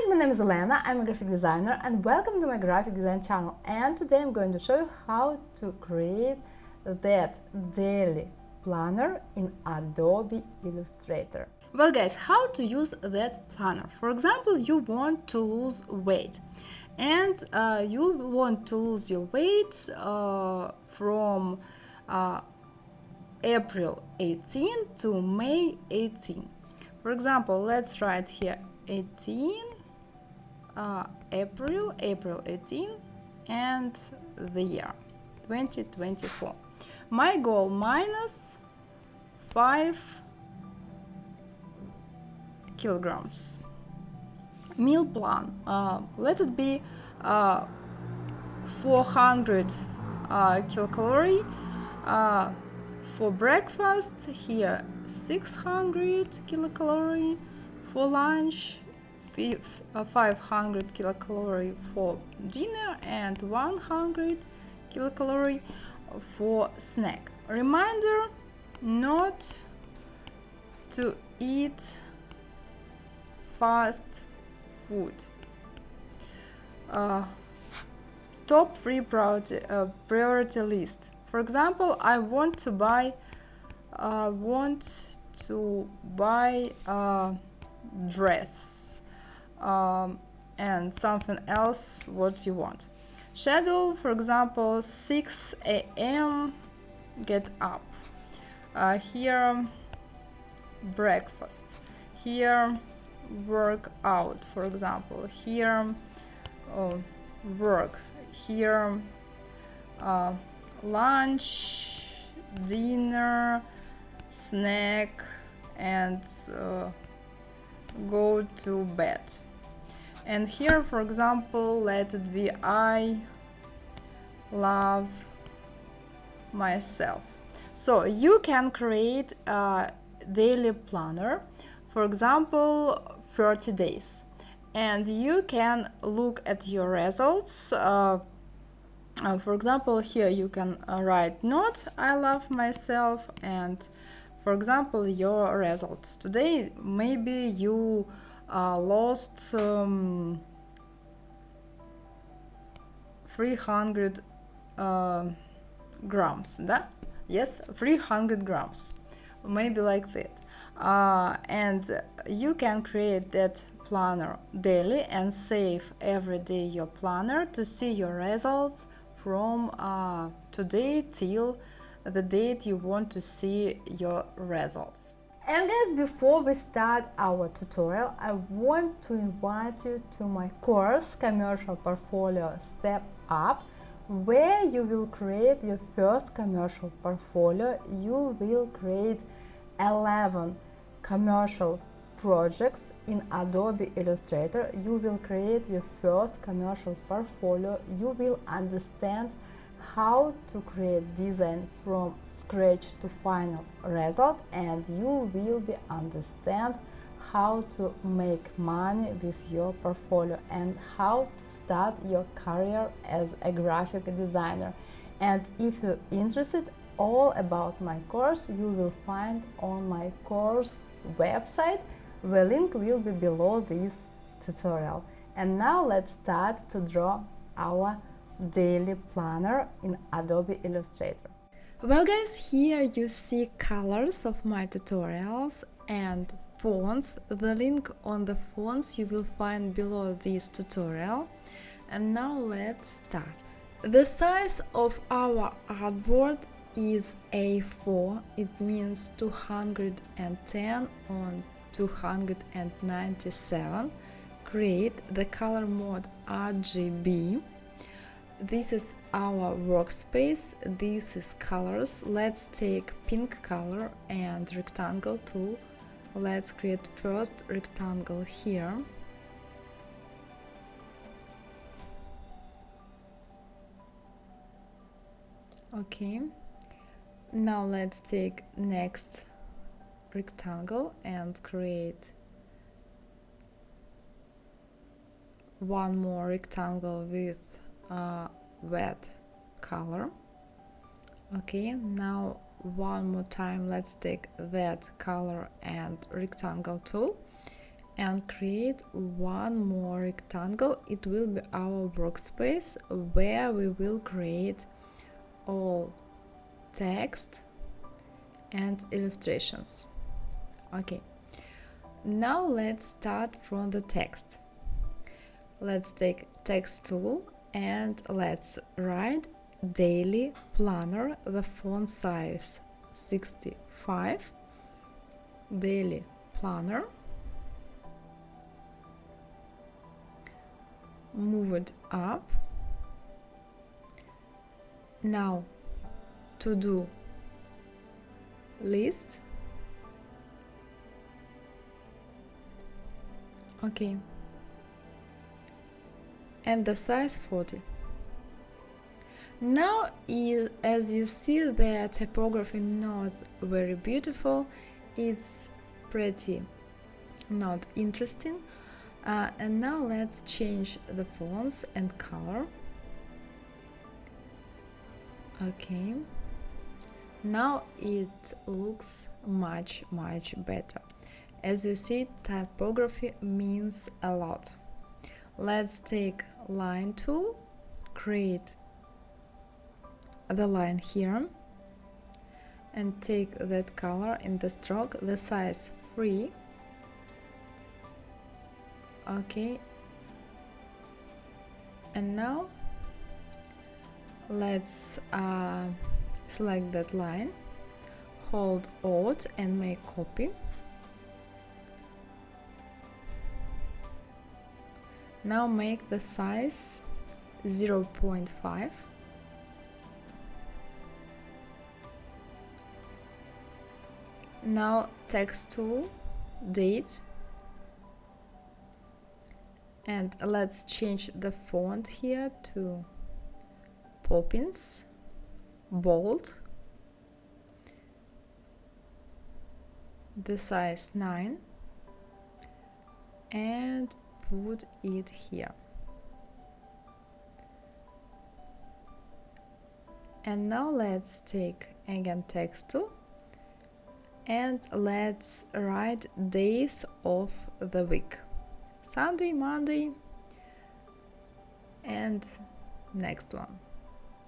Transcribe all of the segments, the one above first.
my name is Elena, I'm a graphic designer, and welcome to my graphic design channel. And today I'm going to show you how to create that daily planner in Adobe Illustrator. Well guys, how to use that planner? For example, you want to lose weight, and you want to lose your weight from April 18 to May 18. For example, let's write here 18, April 18, and the year 2024. My goal minus 5 kilograms. Meal plan, let it be 400 kilocalorie. For breakfast, here 600 kilocalorie. For lunch, 500 kilocalorie for dinner, and 100 kilocalorie for snack. Reminder not to eat fast food. Top 3 priority list. For example, I want to buy a dress and something else what you want. Schedule, for example, 6 a.m. get up. Here breakfast. Here work out, for example. Here work. Here lunch, dinner, snack, and go to bed. And here, for example, let it be I love myself. So you can create a daily planner, for example 30 days, and you can look at your results. For example, here you can write not I love myself, and for example your results today, maybe you lost 300 grams, да? Yes, 300 grams, maybe like that. And you can create that planner daily and save every day your planner to see your results from today till the date you want to see your results. And guys, before we start our tutorial, I want to invite you to my course Commercial Portfolio Step Up, where you will create your first commercial portfolio. You will create 11 commercial projects in Adobe Illustrator. You will create your first commercial portfolio. You will understand how to create design from scratch to final result, and you will be understand how to make money with your portfolio and how to start your career as a graphic designer. And if you're interested all about my course, you will find on my course website. The link will be below this tutorial. And now let's start to draw our daily planner in Adobe Illustrator. Well guys, here you see colors of my tutorials and fonts. The link on the fonts you will find below this tutorial. And now let's start. The size of our artboard is A4. It means 210 on 297. Create the color mode RGB. This is our workspace. This is colors. Let's take pink color and rectangle tool. Let's create first rectangle here. Okay. Now let's take next rectangle and create one more rectangle with red color. Okay, now one more time let's take that color and rectangle tool and create one more rectangle. It will be our workspace where we will create all text and illustrations. Okay, now let's start from the text. Let's take text tool and let's write daily planner, the font size 65, daily planner, move it up. Now to do list. Okay, and the size 40. Now, as you see, the typography not very beautiful, it's pretty not interesting. And now let's change the fonts and color. Okay, now it looks much better. As you see, typography means a lot. Let's take line tool, create the line here, and take that color in the stroke, the size 3. Okay, and now let's select that line, hold Alt and make copy. Now make the size 0.5. Now text tool, date, and let's change the font here to Poppins, bold, the size 9, and put it here. And now let's take again text tool and let's write days of the week: Sunday, Monday, and next one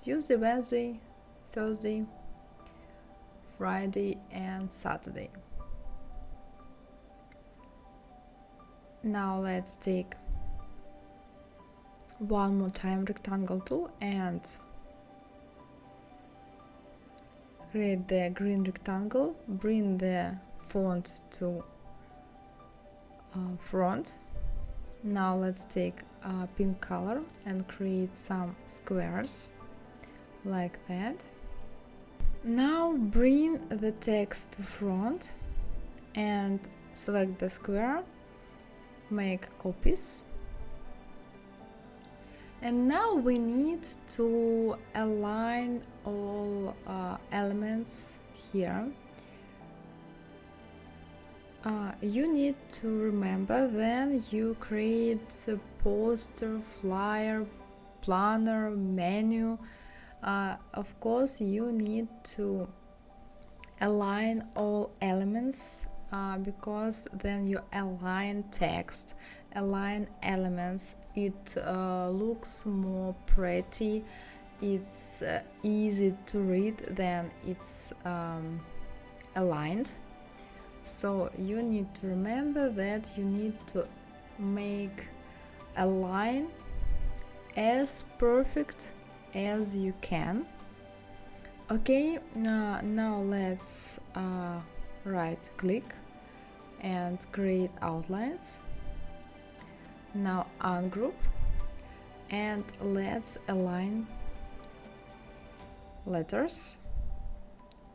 Tuesday, Wednesday, Thursday, Friday, and Saturday. Now let's take one more time rectangle tool and create the green rectangle, bring the font to front. Now let's take a pink color and create some squares like that. Now bring the text to front and select the square, make copies. And now we need to align all elements here. You need to remember then you create a poster, flyer, planner, menu. Of course, you need to align all elements because then you align text, align elements. It looks more pretty, it's easy to read, then it's aligned. So you need to remember that you need to make a line as perfect as you can. Okay, now let's right click and create outlines. Now ungroup and let's align letters.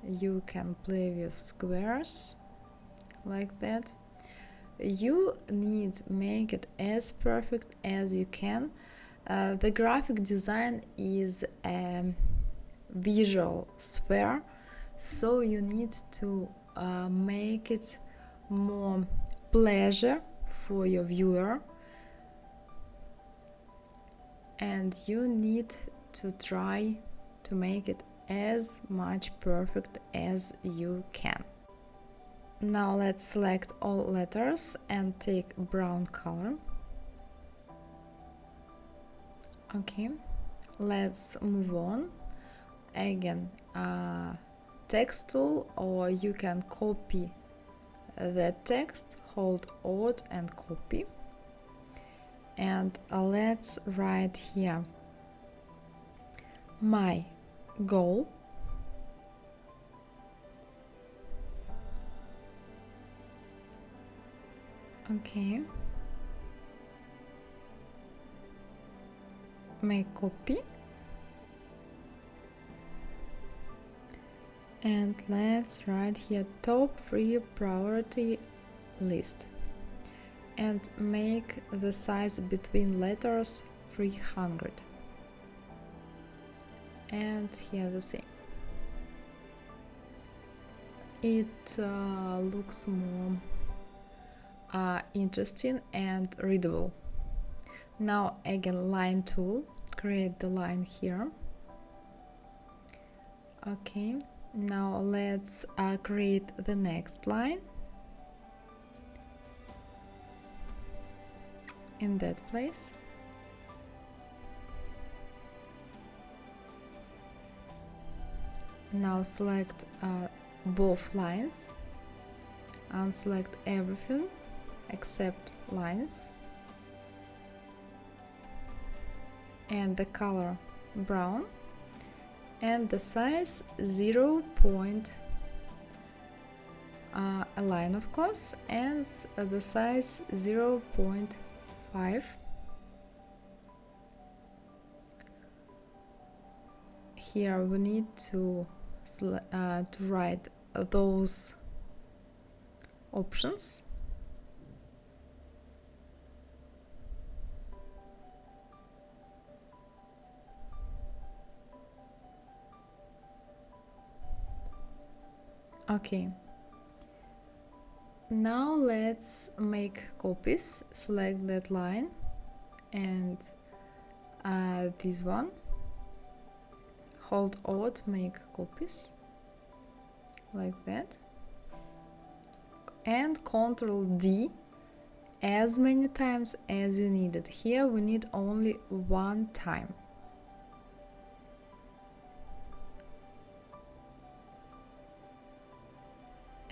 You can play with squares like that. You need to make it as perfect as you can. The graphic design is a visual sphere, so you need to make it more pleasure for your viewer, and you need to try to make it as much perfect as you can. Now let's select all letters and take brown color. Okay, let's move on. Again, text tool, or you can copy the text, hold Alt and copy. And let's write here my goal. Okay, make copy, and let's write here top 3 priority list, and make the size between letters 300, and here the same. It looks more interesting and readable. Now again, line tool, create the line here. Okay, now let's create the next line in that place. Now select both lines and select everything except lines, and the color brown, and the size 0. A line, of course, and the size 0.5. Here we need to write those options. Okay, now let's make copies. Select that line and this one, hold Alt, make copies like that, and Ctrl D as many times as you need it. Here we need only one time.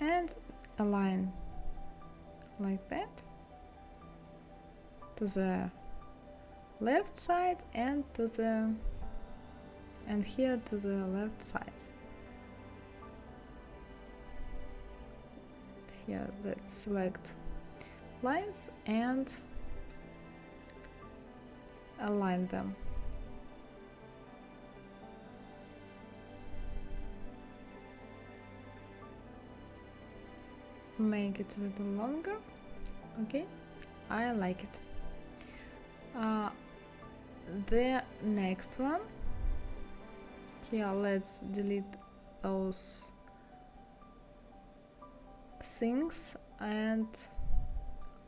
And align like that to the left side and here to the left side. Here let's select lines and align them. Make it a little longer. Okay, I like it. The next one, here let's delete those things and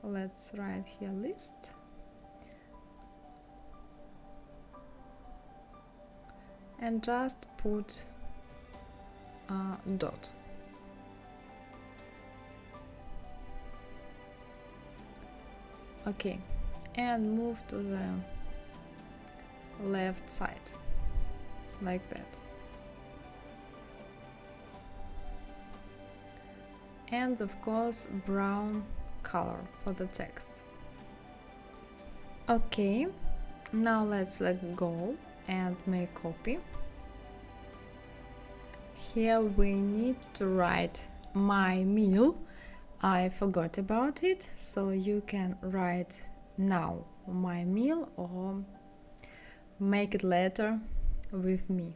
let's write here list, and just put a dot. Okay, and move to the left side like that, and of course brown color for the text. Okay, now let's select goal and make copy. Here we need to write my meal. I forgot about it, so you can write now my meal or make it later with me.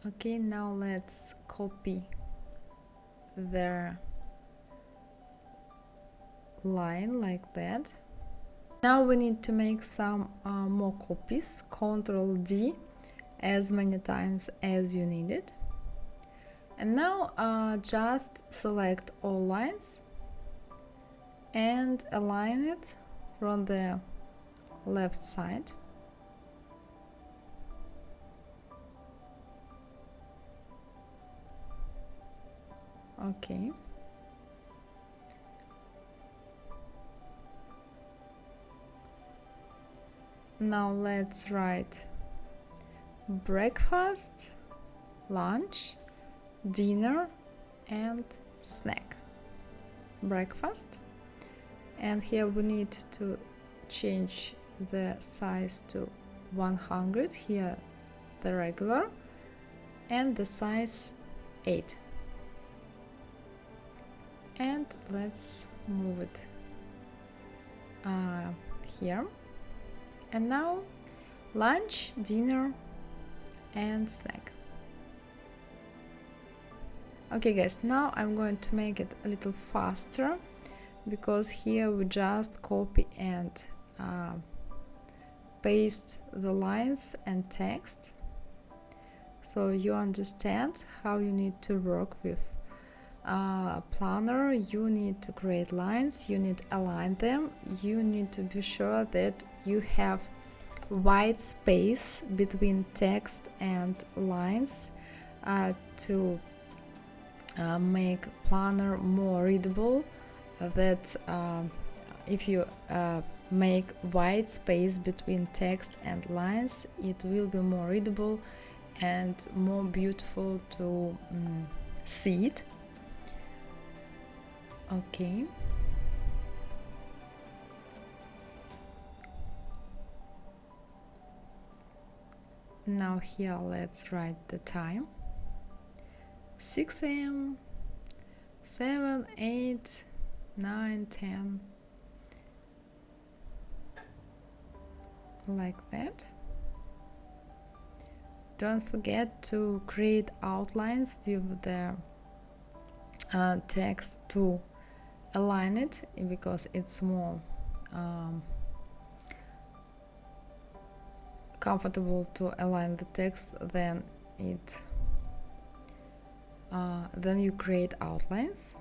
Okay, now let's copy the line like that. Now we need to make some more copies. Ctrl D as many times as you need it. And now just select all lines and align it from the left side. Okay. Now let's write breakfast, lunch, dinner and snack. Breakfast, and here we need to change the size to 100, here the regular, and the size 8. And let's move it here. And now lunch, dinner and snack. Okay guys, now I'm going to make it a little faster, because here we just copy and paste the lines and text, so you understand how you need to work with planner. You need to create lines, you need to align them, you need to be sure that you have white space between text and lines to make planner more readable. That if you make white space between text and lines, it will be more readable and more beautiful to see it. Okay. Now here let's write the time. 6 a.m., 7, 8, 9, 10, like that. Don't forget to create outlines with the text to align it, because it's more comfortable to align the text than you create outlines.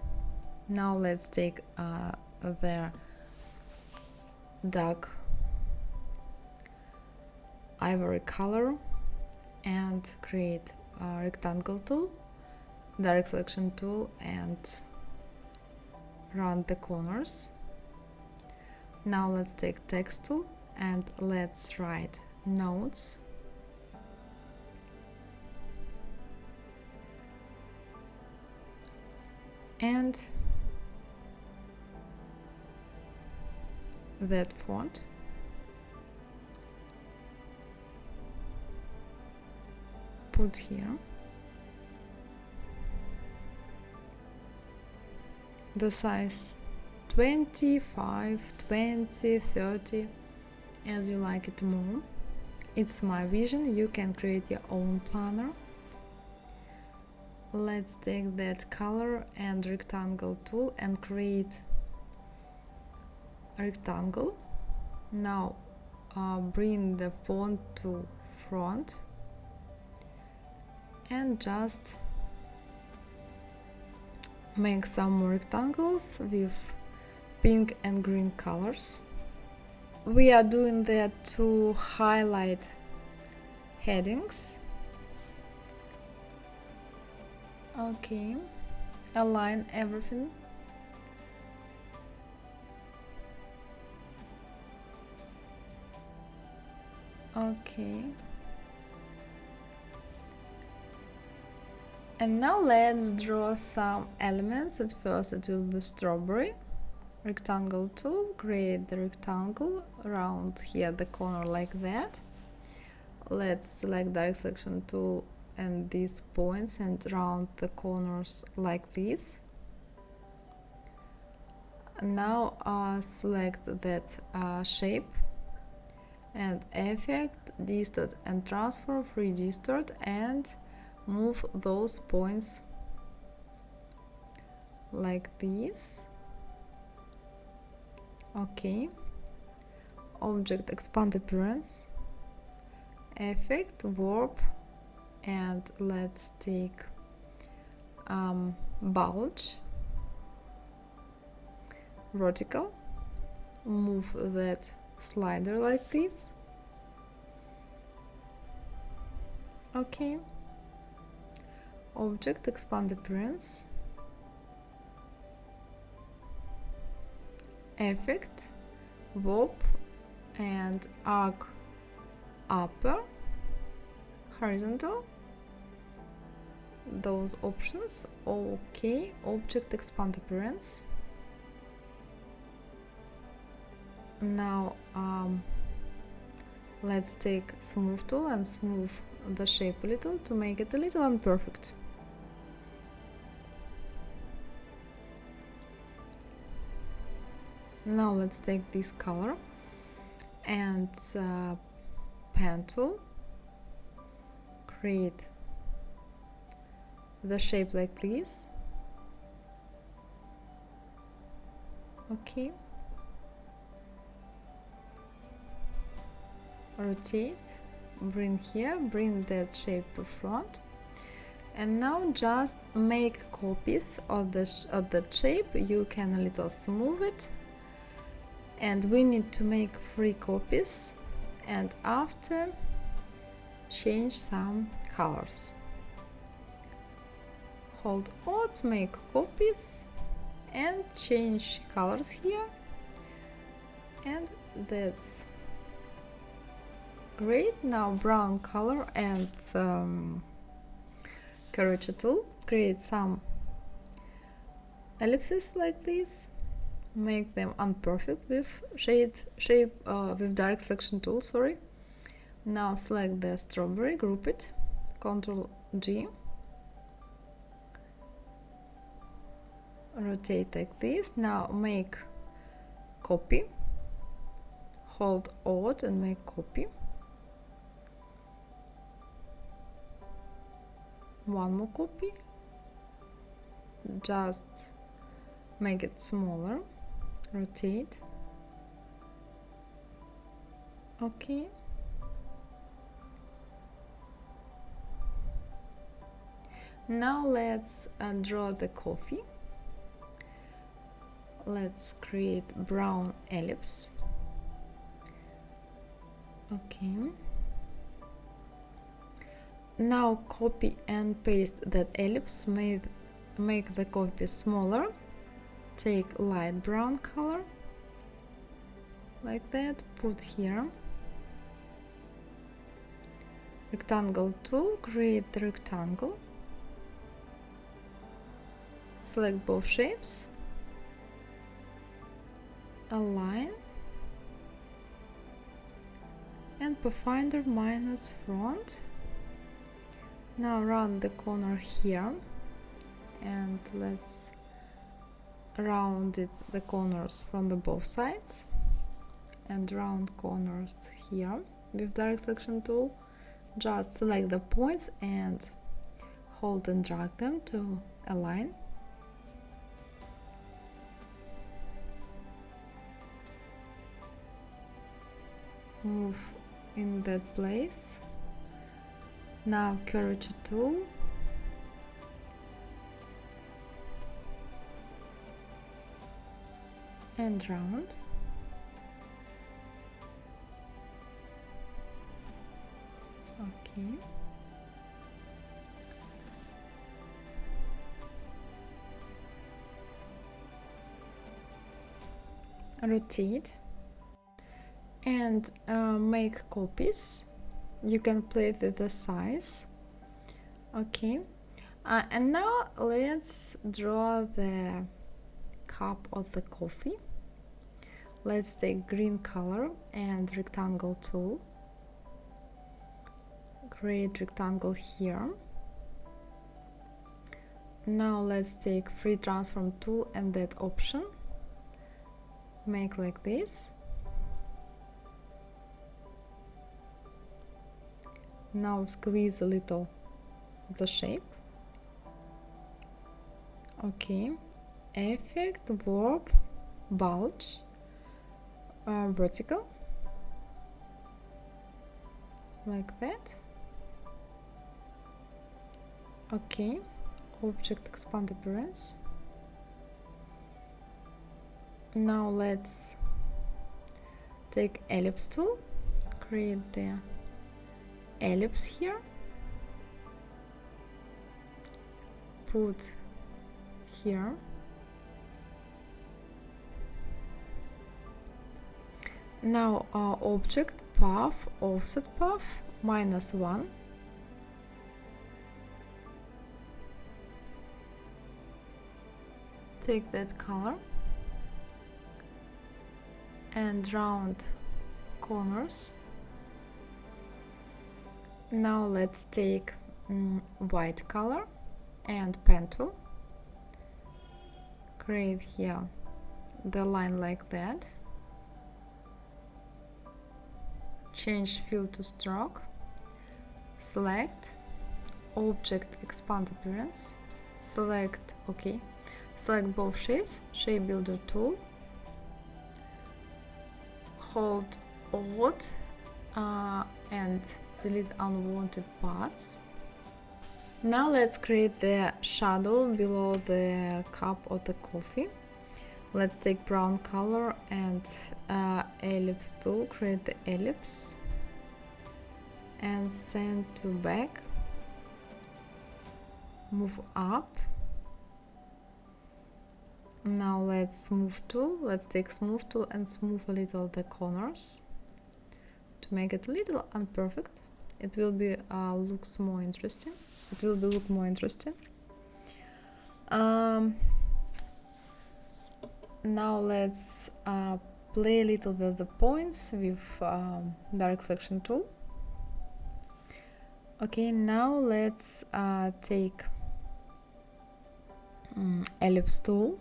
Now let's take the dark ivory color and create a rectangle tool, direct selection tool, and round the corners. Now let's take text tool and let's write notes. And that font. Put here. The size 25, 20, 30, as you like it more. It's my vision, you can create your own planner. Let's take that color and rectangle tool and create a rectangle. Now bring the font to front and just make some more rectangles with pink and green colors. We are doing that to highlight headings. Okay, align everything. Okay. And now let's draw some elements. At first it will be strawberry. Rectangle tool, create the rectangle around here the corner like that. Let's select direct selection tool and these points and round the corners like this. Now select that shape and effect, distort and transform, free distort, and move those points like this. Okay. Object expand appearance, effect, warp, and let's take bulge, vertical, move that slider like this. Okay. Object expand appearance, effect, warp, and arc upper, horizontal, those options. Okay, object expand appearance. Now let's take smooth tool and smooth the shape a little to make it a little imperfect. Now let's take this color and pen tool, create the shape like this. Okay, rotate, bring here, bring that shape to front, and now just make copies of the shape. You can a little smooth it, and we need to make 3 copies, and after change some colors. Hold Alt, make copies and change colors here, and that's great. Now brown color and curvature tool, create some ellipses like this, make them unperfect with with direct selection tool, sorry. Now select the strawberry, group it, Ctrl G, rotate like this. Now make copy, hold Alt and make copy. One more copy, just make it smaller, rotate. Okay, now let's draw the coffee. Let's create brown ellipse. Okay, now copy and paste that ellipse, make the copy smaller, take light brown color like that, put here, rectangle tool, create the rectangle, select both shapes, align, and pathfinder minus front. Now round the corner here, and let's round it, the corners from the both sides, and round corners here with direct selection tool. Just select the points and hold and drag them to align. Move in that place. Now curvature tool, and round. Okay. Rotate and make copies. You can play with the size. Okay, and now let's draw the cup of the coffee. Let's take green color and rectangle tool, create rectangle here. Now let's take free transform tool and that option, make like this. Now squeeze a little the shape. Okay, effect, warp, bulge, vertical, like that. Okay, object expand appearance. Now let's take ellipse tool, create the ellipse here, put here, Now our object path, offset path, -1. Take that color and round corners. Now let's take white color and pen tool. Create here the line like that. Change fill to stroke. Select object expand appearance. Select OK. Select both shapes. Shape builder tool. Hold Alt and delete unwanted parts. Now let's create the shadow below the cup of the coffee. Let's take brown color and ellipse tool, create the ellipse and send to back, move up. Now let's move tool, let's take smooth tool and smooth a little the corners to make it a little imperfect. It will be looks more interesting. It will be look more interesting. Now let's play a little with the points with direct selection tool. Okay, now let's take ellipse tool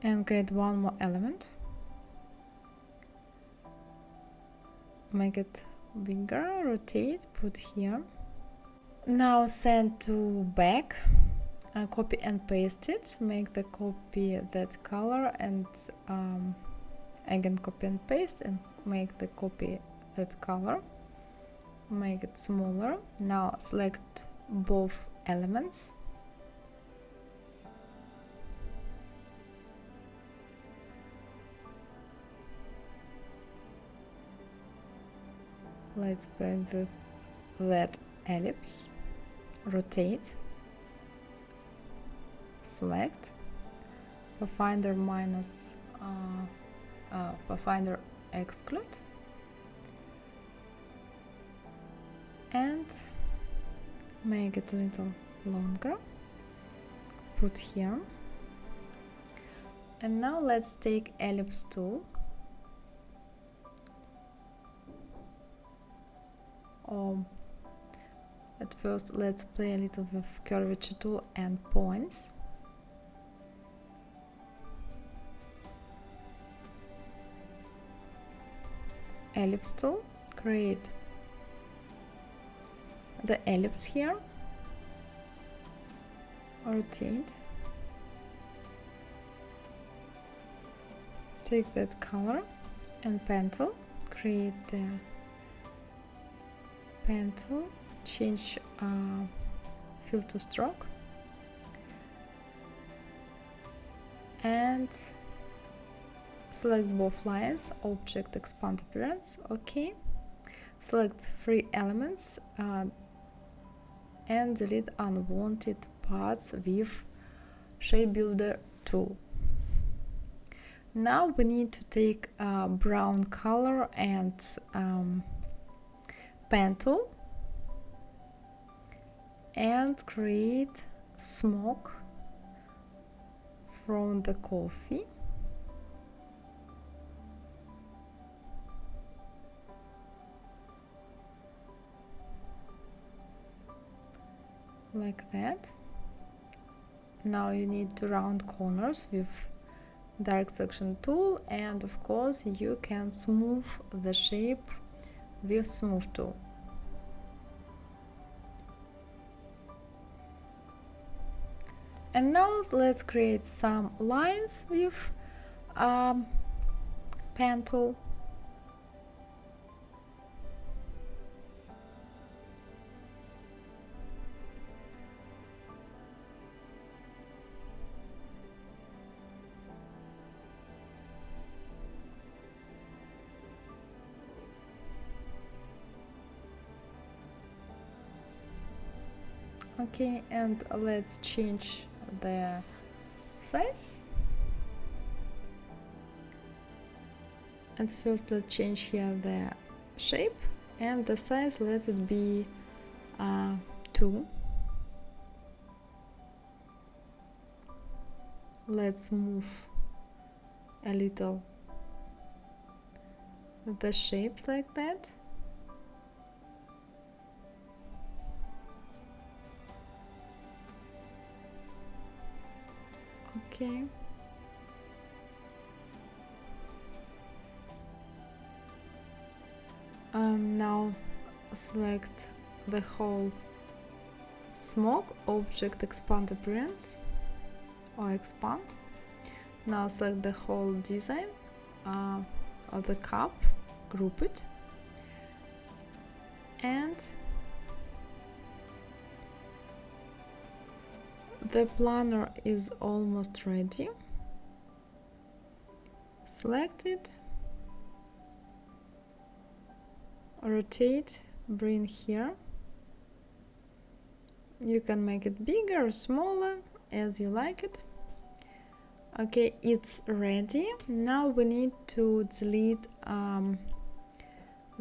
and create one more element. Make it bigger, rotate, put here. Now send to back, copy and paste it. Make the copy that color and again copy and paste and make the copy that color. Make it smaller. Now select both elements. Let's play with that ellipse. Rotate. Select. Pathfinder minus Pathfinder exclude. And make it a little longer. Put here. And now let's take ellipse tool. At first let's play a little with curvature tool and points. Ellipse tool, create the ellipse here, rotate, take that color and pen tool, create the pen tool, change fill to stroke and select both lines, object expand appearance, OK. Select 3 elements and delete unwanted parts with shape builder tool. Now we need to take brown color and pen tool and create smoke from the coffee. Like that. Now you need to round corners with direct selection tool, and of course you can smooth the shape with smooth tool. And now let's create some lines with pen tool. Okay, and let's change the size And first let's change here the shape, and the size, let it be 2. Let's move a little the shapes like that. Okay. Now select the whole smoke object, expand appearance or expand. Now select the whole design of the cup, group it, and the planner is almost ready. Select it, rotate, bring here. You can make it bigger or smaller as you like it. Okay, it's ready. Now we need to delete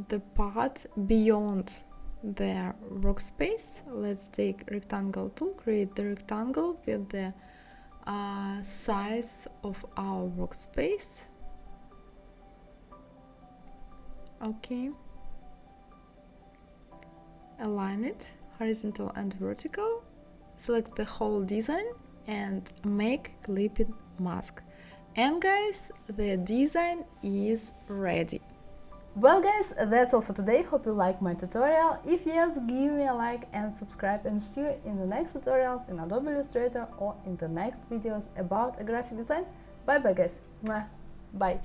the part beyond the workspace. Let's take rectangle tool, create the rectangle with the size of our workspace. Okay, align it horizontal and vertical, select the whole design and make clipping mask. And guys, the design is ready. Well guys, that's all for today. Hope you like my tutorial. If yes, give me a like and subscribe, and see you in the next tutorials in Adobe Illustrator or in the next videos about a graphic design. Bye bye guys. Bye.